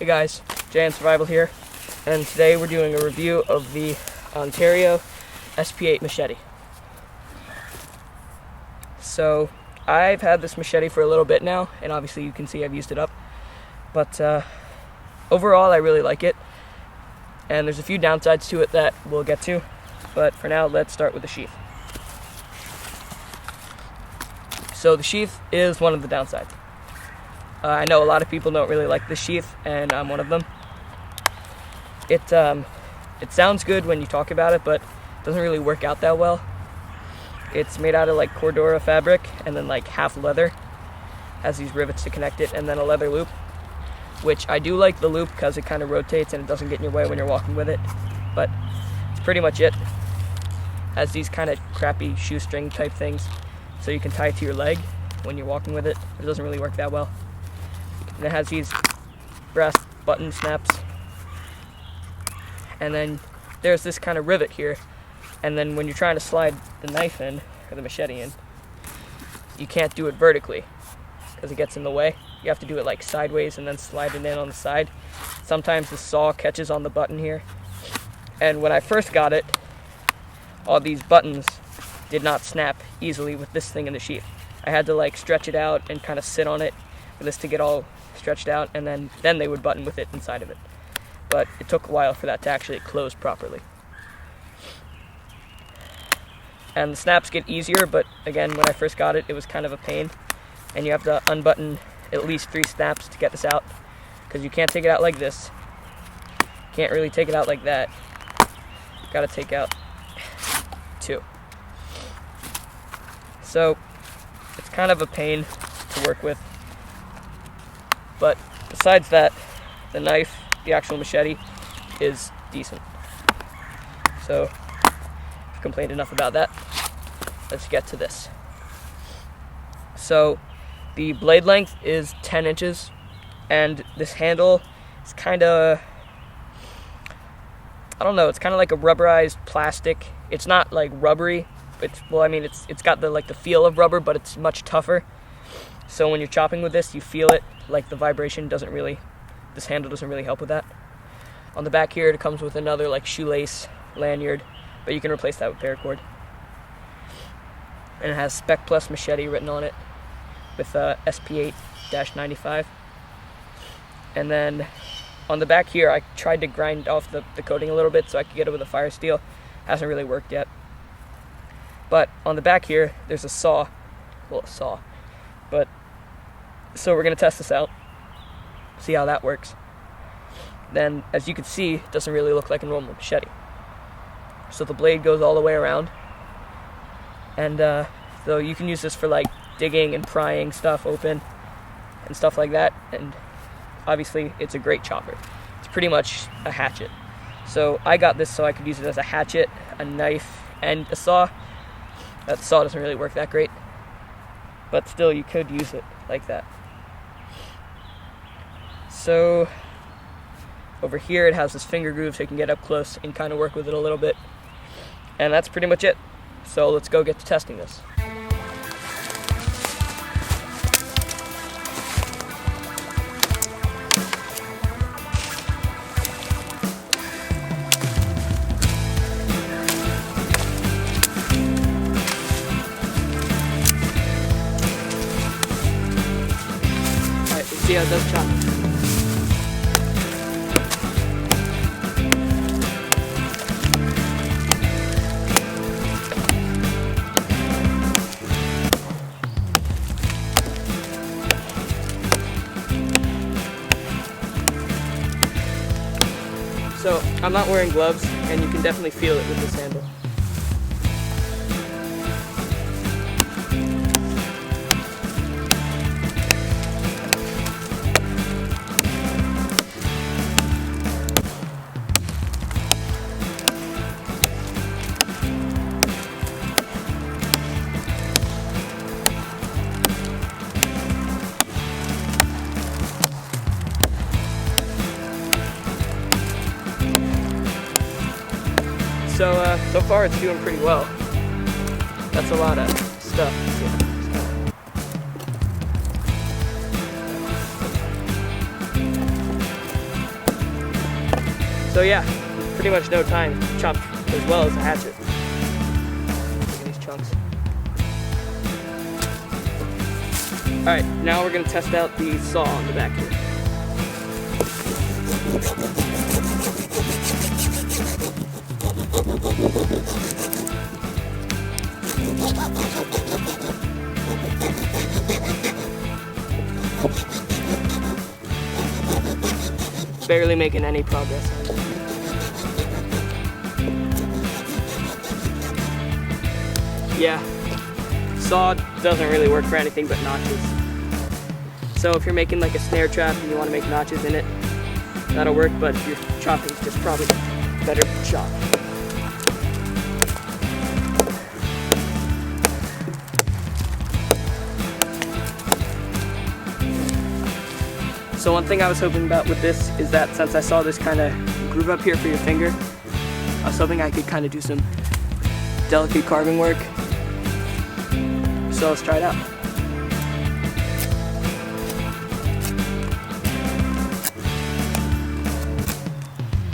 Hey guys, JN Survival here, and today we're doing a review of the Ontario SP8 machete. So I've had this machete for a little bit now, and obviously you can see I've used it up, but overall I really like it, and there's a few downsides to it that we'll get to, but for now let's start with the sheath. So the sheath is one of the downsides. I know a lot of people don't really like the sheath, and I'm one of them. It sounds good when you talk about it, but it doesn't really work out that well. It's made out of like Cordura fabric and then like half leather. Has these rivets to connect it, and then a leather loop, which I do like the loop because it kind of rotates and it doesn't get in your way when you're walking with it, but it's pretty much it. Has these kind of crappy shoestring type things so you can tie it to your leg when you're walking with it. It doesn't really work that well. And it has these brass button snaps, and then there's this kind of rivet here, and then when you're trying to slide the knife in, or the machete in, you can't do it vertically because it gets in the way. You have to do it like sideways and then slide it in on the side. Sometimes the saw catches on the button here, and when I first got it, all these buttons did not snap easily with this thing in the sheath. I had to like stretch it out and kind of sit on it for this to get all stretched out, and then they would button with it inside of it. But it took a while for that to actually close properly. And the snaps get easier, but again, when I first got it, it was kind of a pain. And you have to unbutton at least 3 snaps to get this out, because you can't take it out like this. Can't really take it out like that. Gotta take out 2. So it's kind of a pain to work with. But besides that, the knife, the actual machete, is decent. So I've complained enough about that. Let's get to this. So the blade length is 10 inches, and this handle is kind of, I don't know, it's kind of like a rubberized plastic. It's not like rubbery. It's got the feel of rubber, but it's much tougher. So when you're chopping with this, you feel it, like the vibration this handle doesn't really help with that. On the back here, it comes with another like shoelace lanyard, but you can replace that with paracord. And it has Spec Plus Machete written on it with SP8-95. And then on the back here, I tried to grind off the coating a little bit so I could get it with a fire steel. Hasn't really worked yet. But on the back here, there's a saw. Well, a saw. But so we're going to test this out, see how that works. Then, as you can see, it doesn't really look like a normal machete. So the blade goes all the way around, and so you can use this for like digging and prying stuff open and stuff like that. And obviously, it's a great chopper. It's pretty much a hatchet. So I got this so I could use it as a hatchet, a knife, and a saw. That saw doesn't really work that great, but still you could use it like that. So over here it has this finger groove so you can get up close and kind of work with it a little bit. And that's pretty much it. So let's go get to testing this. Alright, let's see how it does chop. So I'm not wearing gloves, and you can definitely feel it with this handle. So far it's doing pretty well. That's a lot of stuff. So yeah, pretty much no time, chopped as well as a hatchet. Look at these chunks. Alright, now we're going to test out the saw on the back here. Barely making any progress on it. Yeah, saw doesn't really work for anything but notches. So if you're making like a snare trap and you want to make notches in it, that'll work, but if you're chopping, it's just probably better to chop. So one thing I was hoping about with this is that since I saw this kind of groove up here for your finger, I was hoping I could kind of do some delicate carving work. So let's try it out.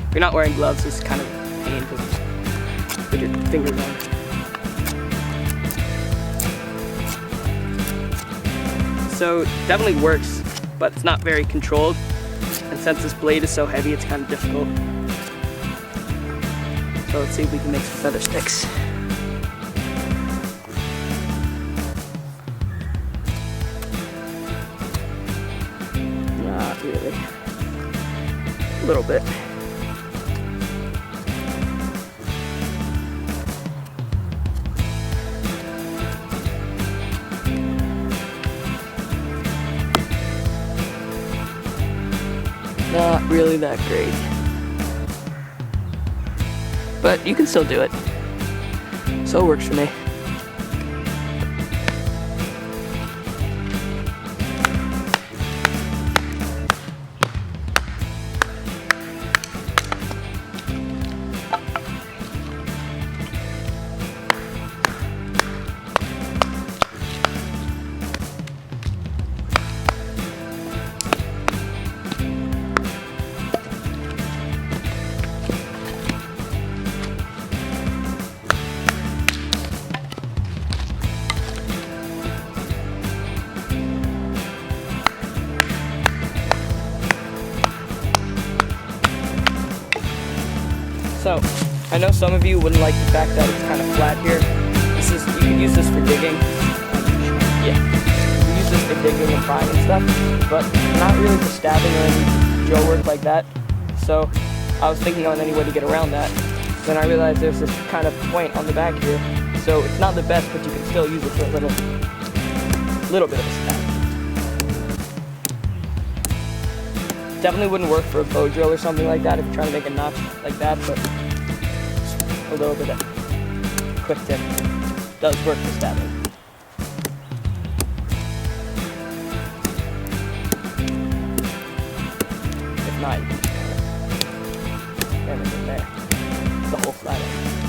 If you're not wearing gloves, this is kind of a pain to put your fingers on. So it definitely works, but it's not very controlled. And since this blade is so heavy, it's kind of difficult. So let's see if we can make some feather sticks. Not really. A little bit. Not really that great. But you can still do it. So it works for me. So, I know some of you wouldn't like the fact that it's kind of flat here. You can use this for digging. Yeah, you can use this for digging and prying and stuff, but not really for stabbing or any drill work like that. So, I was thinking on any way to get around that. Then I realized there's this kind of point on the back here. So it's not the best, but you can still use it for a little bit of a stab. Definitely wouldn't work for a bow drill or something like that if you're trying to make a notch like that, but a little bit of quick tip does work for stabbing. If not, you can just hammer it in there, the whole flat end.